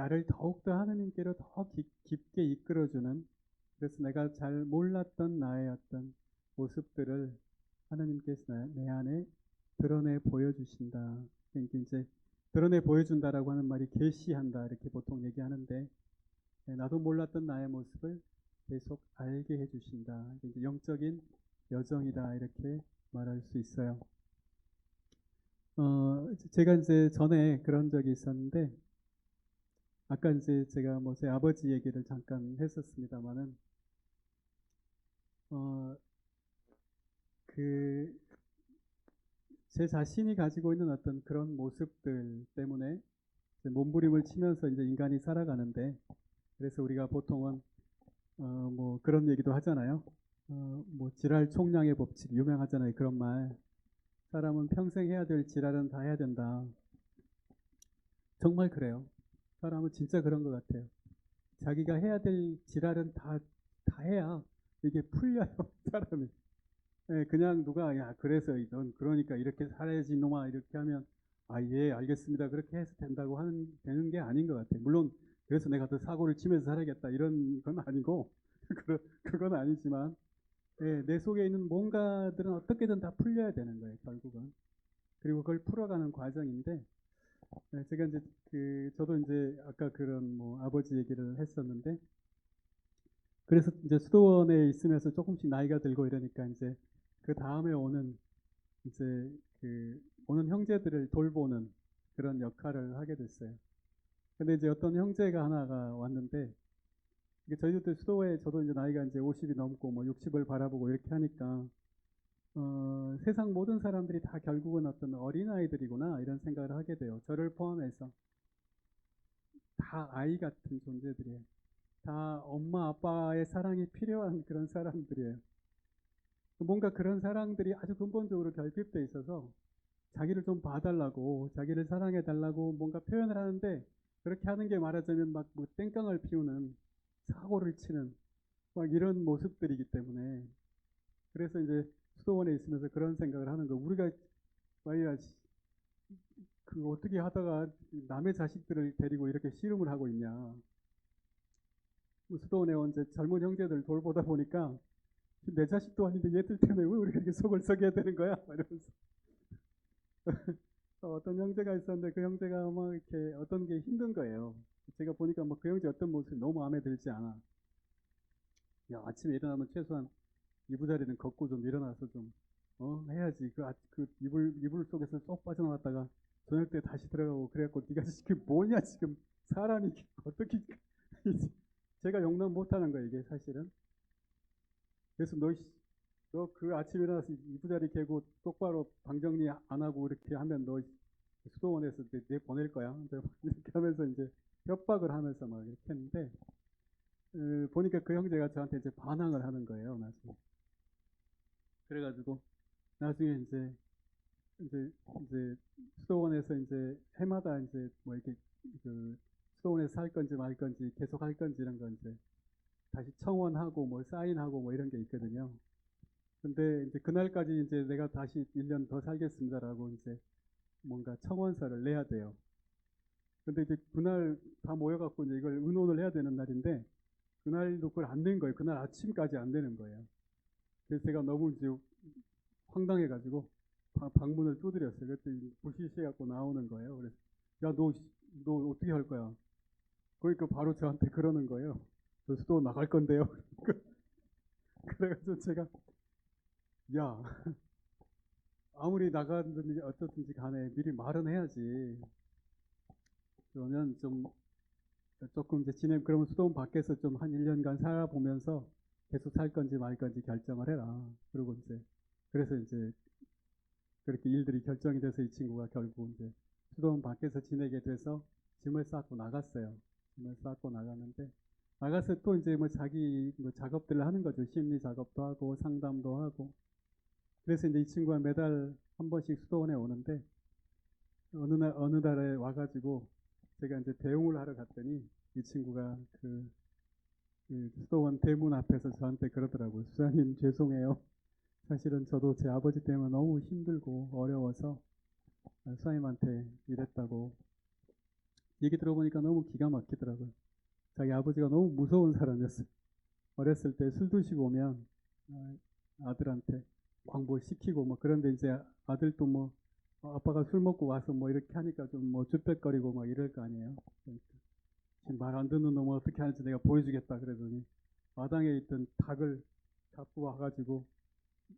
나를 더욱더 하느님께로 더 깊게 이끌어주는, 그래서 내가 잘 몰랐던 나의 어떤 모습들을 하나님께서 내 안에 드러내 보여주신다. 그러니까 이제 드러내 보여준다라고 하는 말이 계시한다 이렇게 보통 얘기하는데, 나도 몰랐던 나의 모습을 계속 알게 해주신다. 이제 영적인 여정이다 이렇게 말할 수 있어요. 제가 이제 전에 그런 적이 있었는데, 아까 이제 제가 뭐 제 아버지 얘기를 잠깐 했었습니다만은, 어, 그, 제 자신이 가지고 있는 어떤 그런 모습들 때문에 이제 몸부림을 치면서 이제 인간이 살아가는데, 그래서 우리가 보통은, 뭐 그런 얘기도 하잖아요. 뭐 지랄 총량의 법칙 유명하잖아요. 그런 말. 사람은 평생 해야 될 지랄은 다 해야 된다. 정말 그래요. 사람은 진짜 그런 것 같아요. 자기가 해야 될 지랄은 다 해야 이게 풀려요, 사람이. 예, 그냥 누가, 야, 그래서 넌 그러니까 이렇게 살아야지, 놈아. 이렇게 하면, 아, 예, 알겠습니다. 그렇게 해서 되는 게 아닌 것 같아요. 물론, 그래서 내가 더 사고를 치면서 살아야겠다. 이런 건 아니고, 그건 아니지만, 예, 내 속에 있는 뭔가들은 어떻게든 다 풀려야 되는 거예요, 결국은. 그리고 그걸 풀어가는 과정인데, 제가 이제 저도 이제 아까 그런 뭐 아버지 얘기를 했었는데, 그래서 이제 수도원에 있으면서 조금씩 나이가 들고 이러니까 이제 그 다음에 이제 오는 형제들을 돌보는 그런 역할을 하게 됐어요. 근데 이제 어떤 형제가 하나가 왔는데, 이게 저희도 수도에 저도 이제 나이가 이제 50이 넘고 뭐 60을 바라보고 이렇게 하니까, 세상 모든 사람들이 다 결국은 어떤 어린아이들이구나 이런 생각을 하게 돼요. 저를 포함해서 다 아이 같은 존재들이에요. 다 엄마 아빠의 사랑이 필요한 그런 사람들이에요. 뭔가 그런 사람들이 아주 근본적으로 결핍돼 있어서 자기를 좀 봐달라고, 자기를 사랑해달라고 뭔가 표현을 하는데, 그렇게 하는 게 말하자면 막뭐 땡깡을 피우는, 사고를 치는 막 이런 모습들이기 때문에, 그래서 이제 수도원에 있으면서 그런 생각을 하는 거. 우리가 말이야, 그 어떻게 하다가 남의 자식들을 데리고 이렇게 씨름을 하고 있냐. 수도원에 온 이제 젊은 형제들 돌보다 보니까 내 자식도 아닌데 얘들 때문에 왜 우리가 이렇게 속을 썩여야 되는 거야? 이러면서 어떤 형제가 있었는데, 그 형제가 막 이렇게 어떤 게 힘든 거예요. 제가 보니까 뭐 그 형제 어떤 모습이 너무 마음에 들지 않아. 야, 아침에 일어나면 최소한 이부자리는 걷고 좀 일어나서 좀 해야지. 그 이불 속에서 쏙 빠져나왔다가 저녁 때 다시 들어가고, 그래갖고 네가 지금 뭐냐 지금 사람이 어떻게 제가 용납 못하는 거예요, 이게 사실은. 그래서 너 그 아침에 일어나서 이부자리 개고 똑바로 방 정리 안 하고 이렇게 하면 너 수도원에서 내 보낼 거야. 이렇게 하면서 이제 협박을 하면서 막 이렇게 했는데, 보니까 그 형제가 저한테 이제 반항을 하는 거예요, 나중에. 그래가지고 나중에 이제 수도원에서 이제 해마다 이제 뭐 이렇게 그 수도원에서 살 건지 말 건지 계속 할 건지 이런 거 이제 다시 청원하고 뭐 사인하고 뭐 이런 게 있거든요. 근데 이제 그날까지 이제 내가 다시 1년 더 살겠습니다라고 이제 뭔가 청원서를 내야 돼요. 근데 이제 그날 다 모여갖고 이제 이걸 의논을 해야 되는 날인데, 그날도 그걸 안 낸 거예요. 그날 아침까지 안 되는 거예요. 그래서 제가 너무 이제 황당해가지고 방문을 두드렸어요. 그랬더니 부시시해갖고 나오는 거예요. 그래서 야, 너 어떻게 할 거야? 그러니까 바로 저한테 그러는 거예요. 저 수도 나갈 건데요. 그래가지고 제가, 야, 아무리 나가든지 어떻든지 간에 미리 말은 해야지. 그러면 좀 조금 이제 그러면 수도원 밖에서 좀 한 1년간 살아보면서 계속 살 건지 말 건지 결정을 해라. 그리고 이제, 그래서 이제 그렇게 일들이 결정이 돼서 이 친구가 결국 이제 수도원 밖에서 지내게 돼서 짐을 싸고 나갔어요. 짐을 싸고 나갔는데, 나가서 또 이제 뭐 자기 뭐 작업들을 하는 거죠. 심리 작업도 하고 상담도 하고. 그래서 이제 이 친구가 매달 한 번씩 수도원에 오는데, 어느 달에 와가지고 제가 이제 배웅을 하러 갔더니 이 친구가 그 수도원 대문 앞에서 저한테 그러더라고요. 수사님 죄송해요. 사실은 저도 제 아버지 때문에 너무 힘들고 어려워서 수사님한테 이랬다고. 얘기 들어보니까 너무 기가 막히더라고요. 자기 아버지가 너무 무서운 사람이었어요. 어렸을 때 술 드시고 오면 아들한테 광보시키고 뭐 그런데 이제 아들도 뭐 아빠가 술 먹고 와서 뭐 이렇게 하니까 좀 뭐 쭈뼛거리고 막 이럴 거 아니에요. 그러니까 지금 말 안 듣는 놈은 어떻게 하는지 내가 보여주겠다 그러더니 마당에 있던 닭을 잡고 와가지고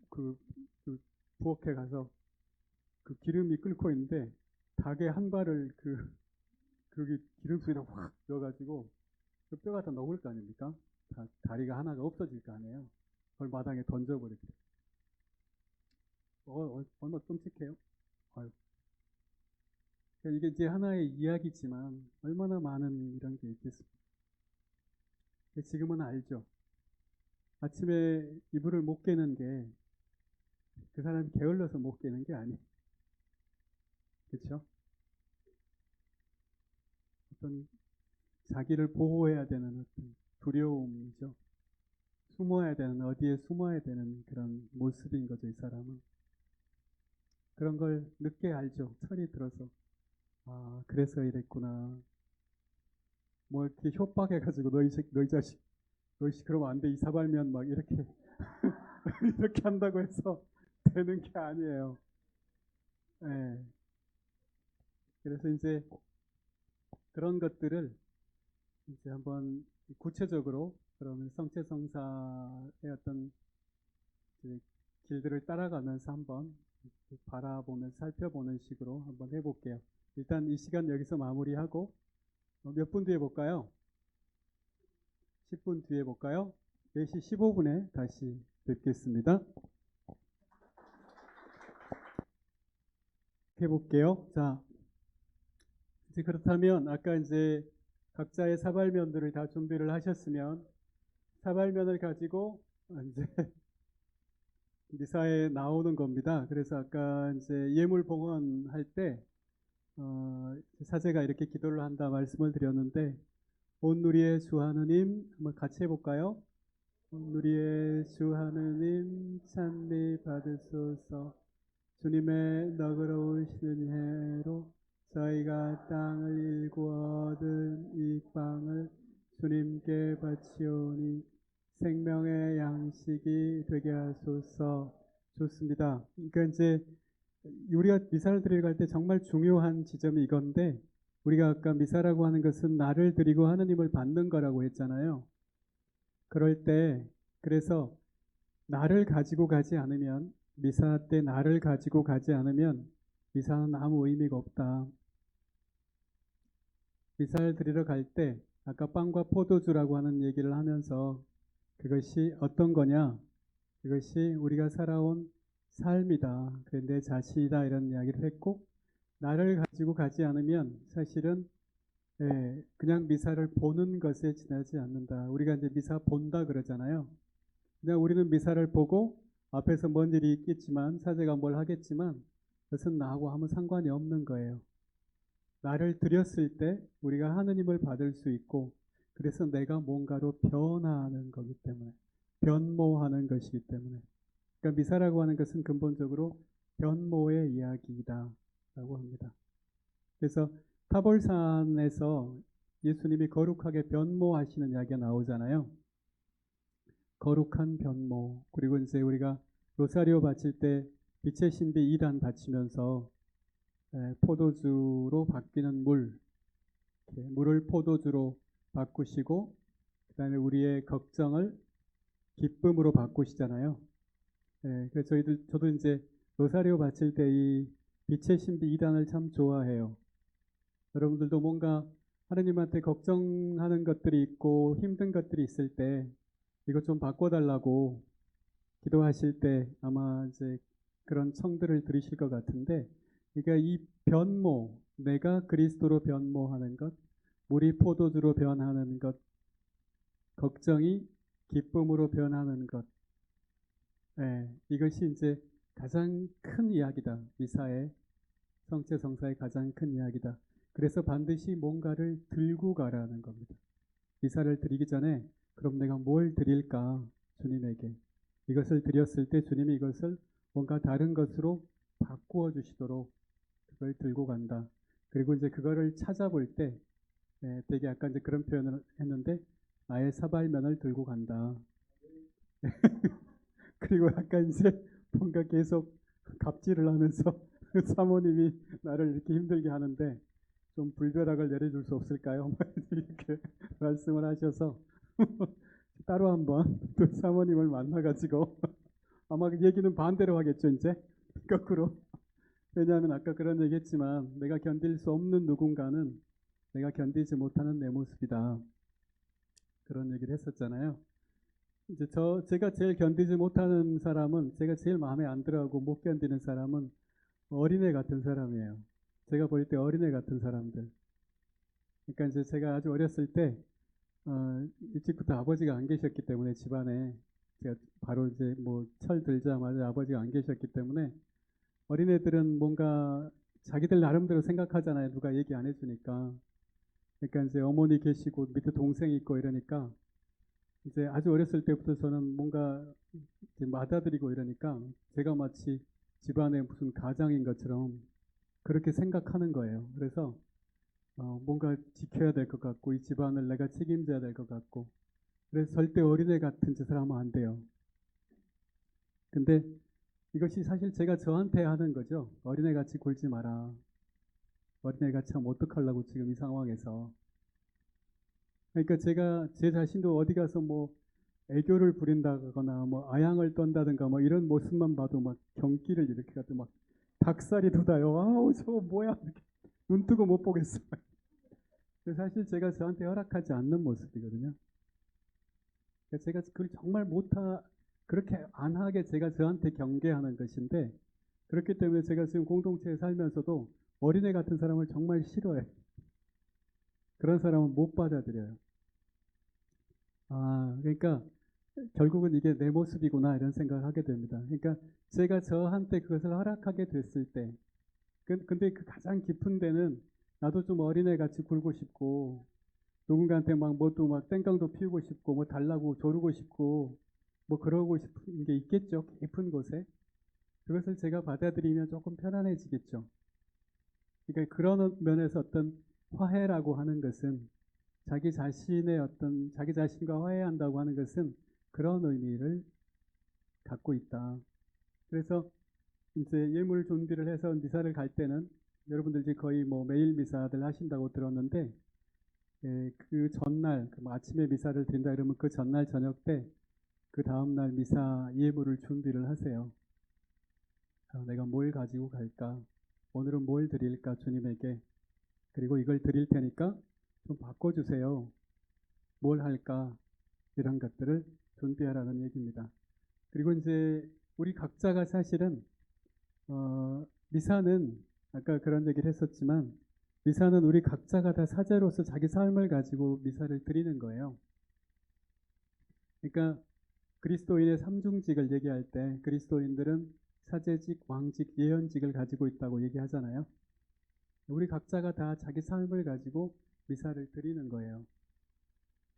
그, 그 부엌에 가서 그 기름이 끓고 있는데 닭의 한 발을 그 기름 속에다 확 넣어가지고 그 뼈가 다 녹을 거 아닙니까? 다리가 하나가 없어질 거 아니에요. 그걸 마당에 던져버렸대. 얼마나 끔찍해요? 아유. 그러니까 이게 이제 하나의 이야기지만 얼마나 많은 이런 게 있겠습니까? 지금은 알죠. 아침에 이불을 못 깨는 게 그 사람이 게을러서 못 깨는 게 아니에요. 그렇죠? 어떤 자기를 보호해야 되는 어떤 두려움이죠. 숨어야 되는, 어디에 숨어야 되는 그런 모습인 거죠, 이 사람은. 그런 걸 늦게 알죠. 철이 들어서. 아, 그래서 이랬구나. 뭐 이렇게 협박해가지고 너희 자식, 너희 그러면 안 돼. 이 사발면 막 이렇게 이렇게 한다고 해서 되는 게 아니에요. 예. 그래서 이제 그런 것들을 이제 한번 구체적으로 그러면 성체성사의 어떤 길들을 따라가면서 한번 바라보면 살펴보는 식으로 한번 해볼게요. 일단 이 시간 여기서 마무리하고 몇 분 뒤에 볼까요? 10분 뒤에 볼까요? 4시 15분에 다시 뵙겠습니다. 해볼게요. 자, 이제 그렇다면 아까 이제 각자의 사발면들을 다 준비를 하셨으면 사발면을 가지고 이제 미사에 나오는 겁니다. 그래서 아까 이제 예물 봉헌할 때 사제가 이렇게 기도를 한다 말씀을 드렸는데 온 누리의 주 하느님 한번 같이 해볼까요? 온 누리의 주 하느님 찬미 받으소서. 주님의 너그러우시는 해로 저희가 땅을 일구어 얻은 이 빵을 주님께 바치오니 생명의 양식이 되게 하소서. 좋습니다. 그러니까 이제 우리가 미사를 드리러 갈 때 정말 중요한 지점이 이건데 우리가 아까 미사라고 하는 것은 나를 드리고 하느님을 받는 거라고 했잖아요. 그럴 때 그래서 나를 가지고 가지 않으면 미사 때 나를 가지고 가지 않으면 미사는 아무 의미가 없다. 미사를 드리러 갈 때 아까 빵과 포도주라고 하는 얘기를 하면서 그것이 어떤 거냐? 그것이 우리가 살아온 삶이다. 그래 내 자신이다 이런 이야기를 했고 나를 가지고 가지 않으면 사실은 그냥 미사를 보는 것에 지나지 않는다. 우리가 이제 미사 본다 그러잖아요. 그냥 우리는 미사를 보고 앞에서 뭔 일이 있겠지만 사제가 뭘 하겠지만 그것은 나하고 아무 상관이 없는 거예요. 나를 드렸을 때 우리가 하느님을 받을 수 있고 그래서 내가 뭔가로 변화하는 거기 때문에 변모하는 것이기 때문에 그러니까 미사라고 하는 것은 근본적으로 변모의 이야기이다 라고 합니다. 그래서 타볼산에서 예수님이 거룩하게 변모하시는 이야기가 나오잖아요. 거룩한 변모. 그리고 이제 우리가 로사리오 바칠 때 빛의 신비 2단 바치면서 포도주로 바뀌는 물을 포도주로 바꾸시고 그 다음에 우리의 걱정을 기쁨으로 바꾸시잖아요. 그래서 저도 이제 로사리오 바칠 때 이 빛의 신비 2단을 참 좋아해요. 여러분들도 뭔가 하느님한테 걱정하는 것들이 있고 힘든 것들이 있을 때 이것 좀 바꿔달라고 기도하실 때 아마 이제 그런 청들을 들으실 것 같은데, 그러니까 이 변모, 내가 그리스도로 변모하는 것, 물이 포도주로 변하는 것, 걱정이 기쁨으로 변하는 것, 이것이 이제 가장 큰 이야기다. 미사의 성체성사의 가장 큰 이야기다. 그래서 반드시 뭔가를 들고 가라는 겁니다. 미사를 드리기 전에 그럼 내가 뭘 드릴까 주님에게 이것을 드렸을 때 주님이 이것을 뭔가 다른 것으로 바꾸어 주시도록 그걸 들고 간다. 그리고 이제 그거를 찾아볼 때 되게 약간 이제 그런 표현을 했는데 아예 사발면을 들고 간다. 그리고 약간 이제 뭔가 계속 갑질을 하면서 사모님이 나를 이렇게 힘들게 하는데 좀 불벼락을 내려줄 수 없을까요? 이렇게 말씀을 하셔서 따로 한번 또 사모님을 만나가지고 아마 그 얘기는 반대로 하겠죠, 이제 거꾸로. 왜냐하면 아까 그런 얘기했지만 내가 견딜 수 없는 누군가는 내가 견디지 못하는 내 모습이다. 그런 얘기를 했었잖아요. 이제 제가 제일 견디지 못하는 사람은 제가 제일 마음에 안 들어하고 못 견디는 사람은 어린애 같은 사람이에요. 제가 볼 때 어린애 같은 사람들. 그러니까 이제 제가 아주 어렸을 때 일찍부터 아버지가 안 계셨기 때문에 집안에 제가 바로 이제 뭐 철 들자마자 아버지가 안 계셨기 때문에 어린애들은 뭔가 자기들 나름대로 생각하잖아요. 누가 얘기 안 해주니까. 그러니까 이제 어머니 계시고 밑에 동생이 있고 이러니까 이제 아주 어렸을 때부터 저는 뭔가 이제 맏아들이고 이러니까 제가 마치 집안의 무슨 가장인 것처럼 그렇게 생각하는 거예요. 그래서 뭔가 지켜야 될 것 같고 이 집안을 내가 책임져야 될 것 같고 그래서 절대 어린애 같은 짓을 하면 안 돼요. 근데 이것이 사실 제가 저한테 하는 거죠. 어린애 같이 굴지 마라. 어린애가 참 어떡하려고 지금 이 상황에서. 그러니까 제가 제 자신도 어디 가서 뭐 애교를 부린다거나 뭐 아양을 떤다든가 뭐 이런 모습만 봐도 막 경기를 이렇게 갖다 막 닭살이 돋아요. 아우 저거 뭐야 이렇게 눈 뜨고 못 보겠어. 사실 제가 저한테 허락하지 않는 모습이거든요. 그러니까 제가 그걸 정말 못하 그렇게 안 하게 제가 저한테 경계하는 것인데 그렇기 때문에 제가 지금 공동체에 살면서도 어린애 같은 사람을 정말 싫어해요. 그런 사람은 못 받아들여요. 그러니까 결국은 이게 내 모습이구나 이런 생각을 하게 됩니다. 그러니까 제가 저한테 그것을 허락하게 됐을 때, 근데 그 가장 깊은 데는 나도 좀 어린애 같이 굴고 싶고 누군가한테 막 뭣도 막 땡깡도 피우고 싶고 뭐 달라고 조르고 싶고 뭐 그러고 싶은 게 있겠죠. 깊은 곳에. 그것을 제가 받아들이면 조금 편안해지겠죠. 그러니까 그런 면에서 어떤 화해라고 하는 것은 자기 자신의 어떤 자기 자신과 화해한다고 하는 것은 그런 의미를 갖고 있다. 그래서 이제 예물 준비를 해서 미사를 갈 때는 여러분들 이제 거의 뭐 매일 미사들 하신다고 들었는데 그 전날 그뭐 아침에 미사를 드린다 그러면 그 전날 저녁 때 그 다음날 미사 예물을 준비를 하세요. 내가 뭘 가지고 갈까? 오늘은 뭘 드릴까 주님에게? 그리고 이걸 드릴 테니까 좀 바꿔주세요. 뭘 할까? 이런 것들을 준비하라는 얘기입니다. 그리고 이제 우리 각자가 사실은 미사는 아까 그런 얘기를 했었지만 미사는 우리 각자가 다 사제로서 자기 삶을 가지고 미사를 드리는 거예요. 그러니까 그리스도인의 삼중직을 얘기할 때 그리스도인들은 사제직, 왕직, 예언직을 가지고 있다고 얘기하잖아요. 우리 각자가 다 자기 삶을 가지고 미사를 드리는 거예요.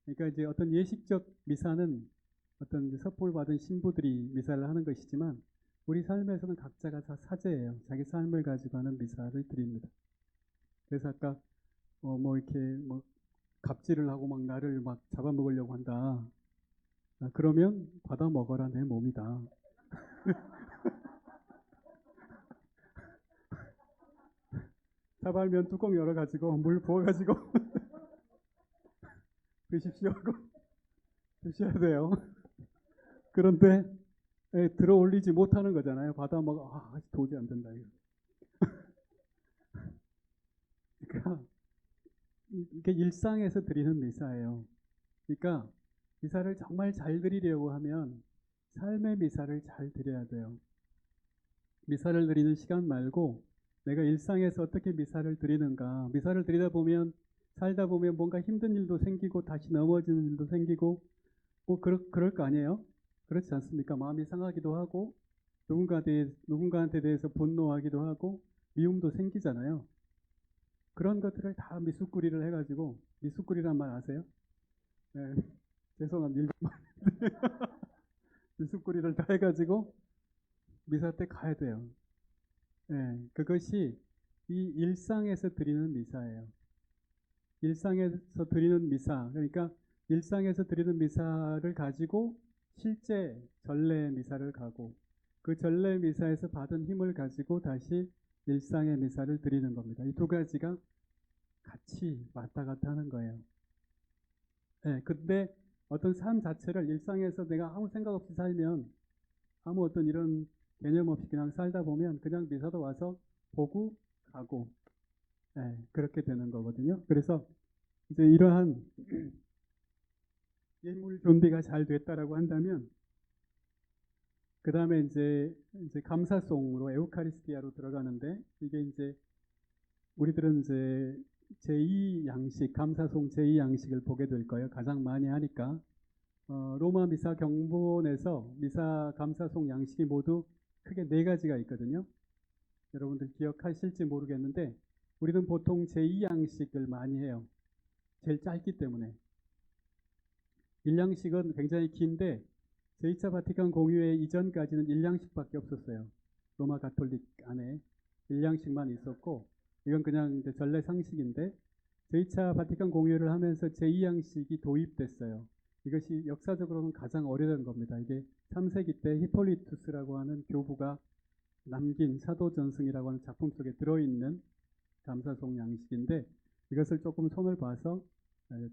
그러니까 이제 어떤 예식적 미사는 어떤 선포를 받은 신부들이 미사를 하는 것이지만 우리 삶에서는 각자가 다 사제예요. 자기 삶을 가지고 하는 미사를 드립니다. 그래서 아까 뭐 이렇게 뭐 갑질을 하고 막 나를 막 잡아먹으려고 한다. 그러면 받아 먹어라 내 몸이다. 사발면 뚜껑 열어가지고 물 부어가지고 드십시오 하고 드셔야 돼요. 그런데 들어 올리지 못하는 거잖아요. 받아 먹어. 도저히 안 된다. 그러니까 이게 일상에서 드리는 미사예요. 그러니까 미사를 정말 잘 드리려고 하면 삶의 미사를 잘 드려야 돼요. 미사를 드리는 시간 말고 내가 일상에서 어떻게 미사를 드리는가. 미사를 드리다 보면 살다 보면 뭔가 힘든 일도 생기고 다시 넘어지는 일도 생기고 뭐 그럴 거 아니에요? 그렇지 않습니까? 마음이 상하기도 하고 누군가한테 대해서 분노하기도 하고 미움도 생기잖아요. 그런 것들을 다 미숫구리를 해가지고 미숫구리란 말 아세요? 네, 죄송한 일본말 미숫구리를 다 해가지고 미사 때 가야 돼요. 그것이 이 일상에서 드리는 미사예요. 일상에서 드리는 미사, 그러니까 일상에서 드리는 미사를 가지고 실제 전례 미사를 가고 그 전례 미사에서 받은 힘을 가지고 다시 일상의 미사를 드리는 겁니다. 이 두 가지가 같이 왔다 갔다 하는 거예요. 네, 근데 어떤 삶 자체를 일상에서 내가 아무 생각 없이 살면 아무 어떤 이런 개념 없이 그냥 살다 보면 그냥 미사도 와서 보고 가고 그렇게 되는 거거든요. 그래서 이제 이러한 예물 준비가 잘 됐다라고 한다면 그 다음에 이제 감사송으로 에우카리스티아로 들어가는데 이게 이제 우리들은 이제 제2 양식, 감사송 제2 양식을 보게 될 거예요. 가장 많이 하니까. 로마 미사 경본에서 미사 감사송 양식이 모두 크게 4가지가 있거든요. 여러분들 기억하실지 모르겠는데 우리는 보통 제2 양식을 많이 해요. 제일 짧기 때문에. 1양식은 굉장히 긴데 제2차 바티칸 공유회 이전까지는 1양식밖에 없었어요. 로마 가톨릭 안에 1양식만 있었고 이건 그냥 이제 전례 상식인데 제2차 바티칸 공유회를 하면서 제2양식이 도입됐어요. 이것이 역사적으로는 가장 오래된 겁니다. 이게 3세기 때 히폴리투스라고 하는 교부가 남긴 사도전승이라고 하는 작품 속에 들어있는 감사송 양식인데 이것을 조금 손을 봐서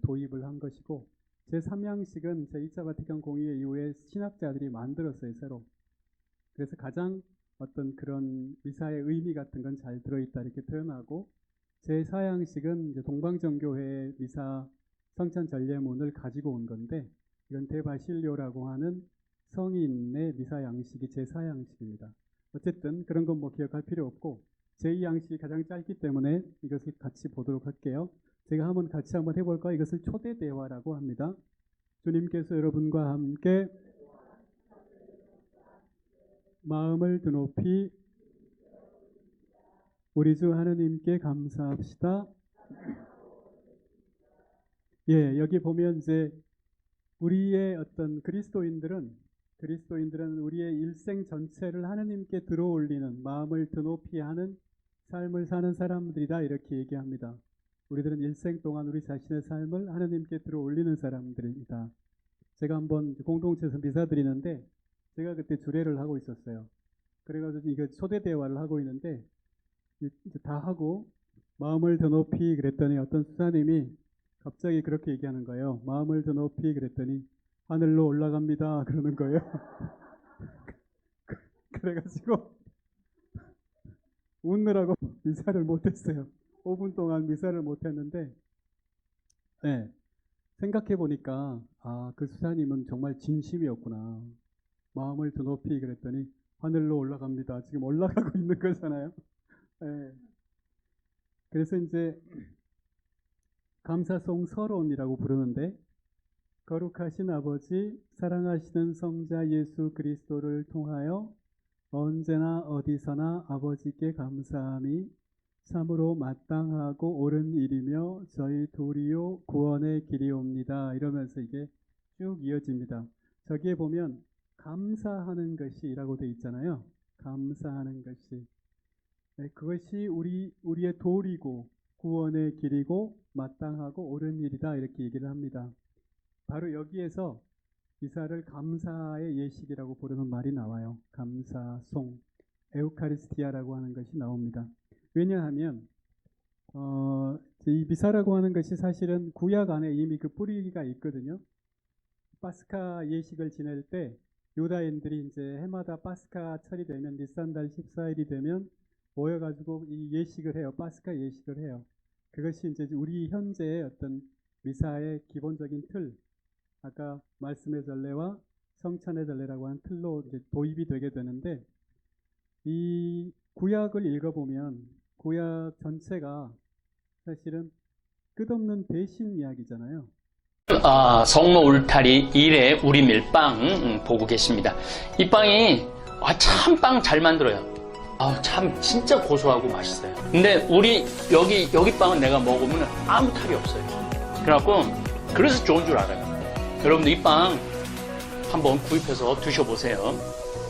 도입을 한 것이고 제3양식은 제2차 바티칸 공유회 이후에 신학자들이 만들었어요, 새로. 그래서 가장 어떤 그런 미사의 의미 같은 건 잘 들어있다 이렇게 표현하고 제4양식은 이제 동방정교회의 미사 성찬 전례문을 가지고 온 건데 이건 데바실료라고 하는 성인의 미사 양식이 제4양식입니다. 어쨌든 그런 건 뭐 기억할 필요 없고 제2양식이 가장 짧기 때문에 이것을 같이 보도록 할게요. 제가 같이 한번 해볼까요? 이것을 초대 대화라고 합니다. 주님께서 여러분과 함께 마음을 드높이 우리 주 하느님께 감사합시다. 여기 보면 이제 우리의 어떤 그리스도인들은 우리의 일생 전체를 하느님께 들어올리는 마음을 드높이 하는 삶을 사는 사람들이다 이렇게 얘기합니다. 우리들은 일생 동안 우리 자신의 삶을 하느님께 들어올리는 사람들입니다. 제가 한번 공동체에서 미사 드리는데 제가 그때 주례를 하고 있었어요. 그래가지고 이거 초대 대화를 하고 있는데 이제 다 하고 마음을 더 높이 그랬더니 어떤 수사님이 갑자기 그렇게 얘기하는 거예요. 마음을 더 높이 그랬더니 하늘로 올라갑니다 그러는 거예요. 그래가지고 웃느라고 미사를 못했어요. 5분 동안 미사를 못했는데 생각해 보니까 그 수사님은 정말 진심이었구나. 마음을 더 높이 그랬더니 하늘로 올라갑니다. 지금 올라가고 있는 거잖아요. 그래서 이제 감사송 서론이라고 부르는데 거룩하신 아버지, 사랑하시는 성자 예수 그리스도를 통하여 언제나 어디서나 아버지께 감사함이 참으로 마땅하고 옳은 일이며 저희 도리요 구원의 길이옵니다. 이러면서 이게 쭉 이어집니다. 저기에 보면 감사하는 것이라고 되어 있잖아요. 감사하는 것이. 그것이 우리의 도리고 구원의 길이고 마땅하고 옳은 일이다 이렇게 얘기를 합니다. 바로 여기에서 미사를 감사의 예식이라고 부르는 말이 나와요. 감사송, 에우카리스티아라고 하는 것이 나옵니다. 왜냐하면 이 미사라고 하는 것이 사실은 구약 안에 이미 그 뿌리가 있거든요. 파스카 예식을 지낼 때 유다인들이 이제 해마다 파스카 철이 되면 니산달 14일이 되면 모여가지고 이 예식을 해요. 파스카 예식을 해요. 그것이 이제 우리 현재의 어떤 미사의 기본적인 틀, 아까 말씀의 전례와 성찬의 전례라고 하는 틀로 이제 도입이 되게 되는데 이 구약을 읽어보면 구약 전체가 사실은 끝없는 대신 이야기잖아요. 성로 울타리 1회 우리 밀빵 보고 계십니다. 이 빵이 참 빵 잘 만들어요. 참 진짜 고소하고 맛있어요. 근데 우리 여기 빵은 내가 먹으면 아무 탈이 없어요. 그래갖고 그래서 좋은 줄 알아요. 여러분들 이 빵 한번 구입해서 드셔보세요.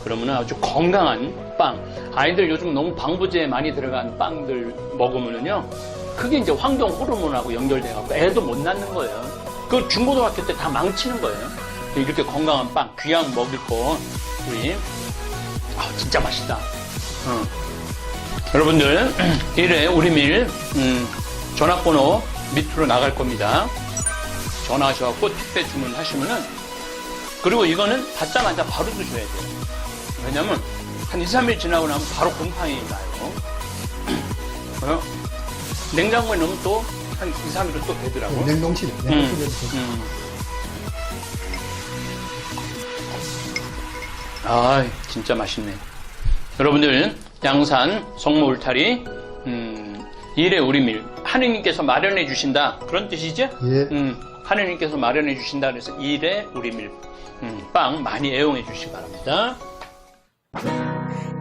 그러면 아주 건강한 빵. 아이들 요즘 너무 방부제 많이 들어간 빵들 먹으면은요, 그게 이제 환경 호르몬하고 연결돼갖고 애도 못 낳는 거예요. 그 중고등학교 때 다 망치는 거예요. 이렇게 건강한 빵, 귀한 먹을 거, 우리, 진짜 맛있다. 여러분들, 1회 우리밀, 전화번호 밑으로 나갈 겁니다. 전화하셔갖고 택배 주문하시면은, 그리고 이거는 받자마자 바로 드셔야 돼요. 왜냐면, 한 2, 3일 지나고 나면 바로 곰팡이 나요. 냉장고에 넣으면 또 한 2, 3일은 또 되더라고. 냉동실에. 진짜 맛있네. 여러분들, 양산 성모 울타리, 1회 우리밀. 하느님께서 마련해 주신다. 그런 뜻이죠? 예. 하느님께서 마련해 주신다. 그래서 1회 우리밀. 빵 많이 애용해 주시기 바랍니다.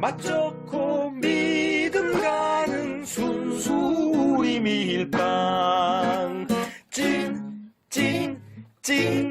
맛 좋고 믿음 가는 순수 우리 밀빵 찐